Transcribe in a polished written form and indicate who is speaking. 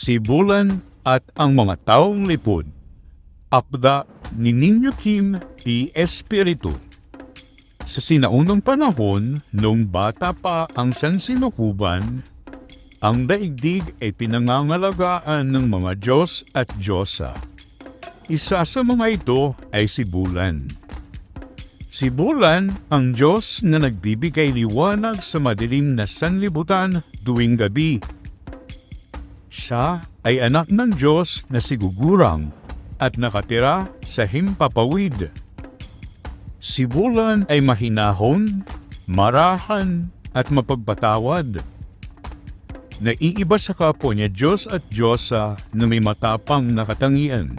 Speaker 1: Si Bulan at ang mga taong lipod. Akda ni Niño Kim P. Espiritu. Sa sinaunang panahon, nung bata pa ang sansinukuban, ang daigdig ay pinangangalagaan ng mga Diyos at Diyosa. Isa sa mga ito ay si Bulan. Si Bulan ang Diyos na nagbibigay liwanag sa madilim na sanlibutan tuwing gabi. Siya ay anak ng Diyos na sigugurang at nakatira sa himpapawid. Si Bulan ay mahinahon, marahan at mapagpatawad. Naiiba sa kapwa niya Diyos at Diyosa na may matapang na katangian.